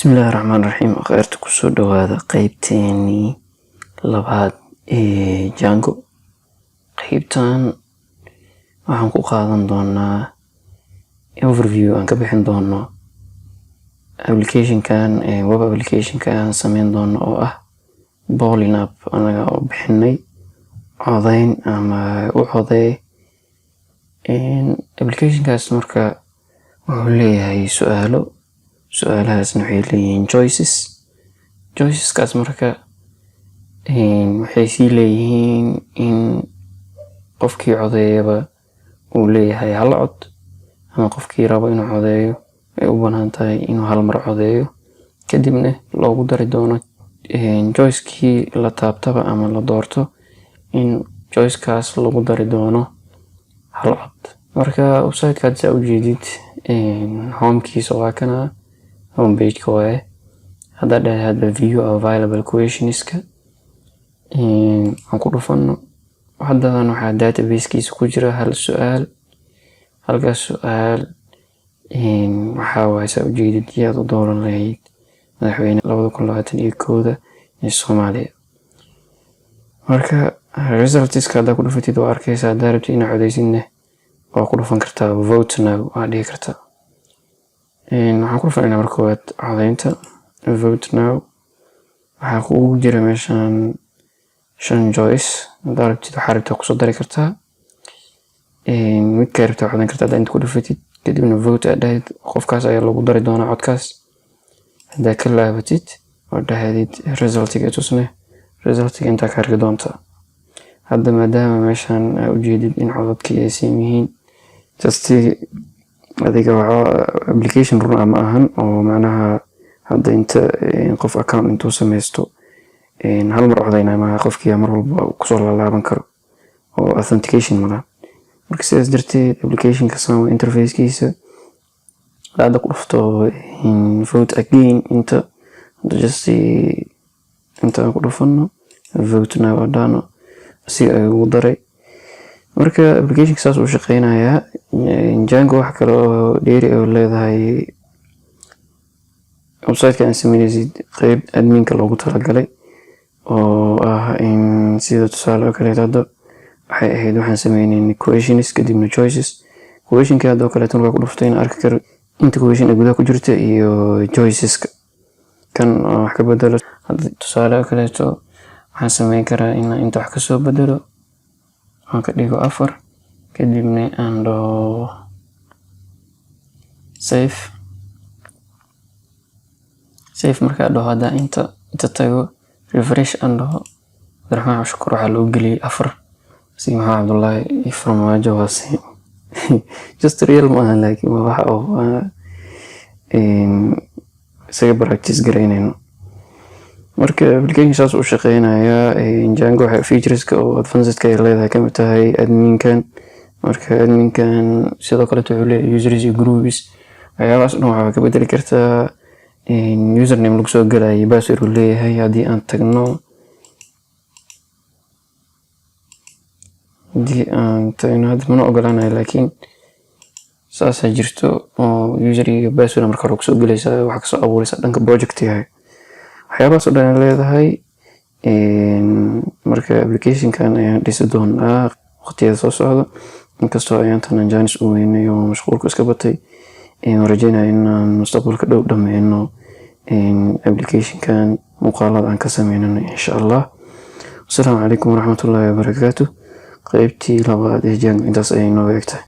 Bismillahirrahmanirrahim. Khayrta kusoo dhawaada qaybteeni labaad ee Django. Qaybtan waxaan ku qaadan doonaa overview aan ka bixin doono application-kan web application-kan aan sameyn doono oo ah Bowling app anaga oo bixinay codeyn ama u codeey application-kaas marka wuxuu leeyahay su'aalahaasna waxay leeyihiin choiceskaas marka waxay sii leeyihiin in qofkii codeeyaba uu leeyahay hal cod ama qofkii rabo inuu codeeyo ay u bannaan tahay inuu hal mar codeeyo kadibna loogu dari doono choicekii la taabtaba ama la doorto in choicekaas lagu dari doono hal cod. Marka website-ka saa ujeedid homekiisa waa kana home page-ka waaye. Hadda view available questionska aan ku dhufano haddan waxaa database-kiisa ku jira hal su'aal. Halkaas su'aal waxaa waaye saa ujeedid yaad u dooran lahayd madaxweyne 2021 ee Soomaaliya. Marka resultska hadda ku dhufatid waa arkaysaa haddaa rabtid inaad codeysidna waa ku dhufan kartaa vote now waa dhihi kartaa. Waxaan ku dhufanayna marka koowaad codeynta vote now. Waxaa kugu jira meeshaan 5 choice. Haddaa rabtid waxaa rabtaa kusoo dari kartaa midkaa rabtaa codeyn kartaa haddaa inta ku dhufatid kadibna vote aad dhahid qofkaas ayaa lagu dari doonaa codkaas. Haddaa ka laabatid oo dhahdid resultiga tusne resultiga intaa ka arki doontaa. Hadda maadaama meeshaan ujeedid in codadkii ay siman yihiin just adiga application run ama ahan oo macnaha hadda inta qof account intuu sameysto hal mar codeynaa ma qofkii mar walba kusoo laalaaban karo oo authentication malaha. Marka sidaas darteed application-ka sama interface-kiisa hadda ku dhufto vote again inta just inta ku dhufano vote now adano si ay ugu daray. Marka application-ka saas uu shaqeynayaa. Django wax kale oo dheeri oo leedahay website-ka aan sameynaysid qayb adminka loogu talagalay oo ah in sida tusaale oo kale hadda waxay ahayd waxaan sameynay questions kadibna choices. Question-ka hadda oo kale tan waa ku dhuftay in arki karo inta question ay gudaha ku jirta iyo choiceska kan wax ka bedelo. Hadda tusaale oo kale waxaan sameyn karaa in inta wax ka soo bedelo aan ka dhigo 4 kadibna aan dhaho save markaa dhaho hadda inta tago refresh aan dhaho Abdiraxmaan Shukur waxaa loo geliyay 4 si maxaa Cabdullaahi Farmaajo waasi just real maahan laakiin waa waxa oo isaga practice gareynayno. Marka application saas uu shaqeynayaa. Django waxa featureska oo advanced-ka ay leedahay ka mid tahay adminkan. Marka adminkan sidoo kale wuxuu leeyahay users iyo groups waxyaabahaas dhan waxaa ka bedeli kartaa username lagu soo galayo password uu leeyahay. Haddii aan tagno hadda mana ogolaanayo laakiin saas jirto oo user iyo password marka hore kusoo galaysaa waxa kasoo abuuraysaa dhanka project-ka waxyaabahaas oo dhan leedahay. Marka application-kan ayaan dhisi doonaa waqtiyada soo socda inkastoo ayaantan jaanis u weynay oo mashquulku iska batay. Rajeynaya inaan mustaqbalka dhow dhammeeno application-kan muuqaalada aan ka sameynano insha Allah. Assalaamu calaykum waraxmatullaahi wabarakaatuh. qaybtii labaad ee Django intaas ayay noo eegtay.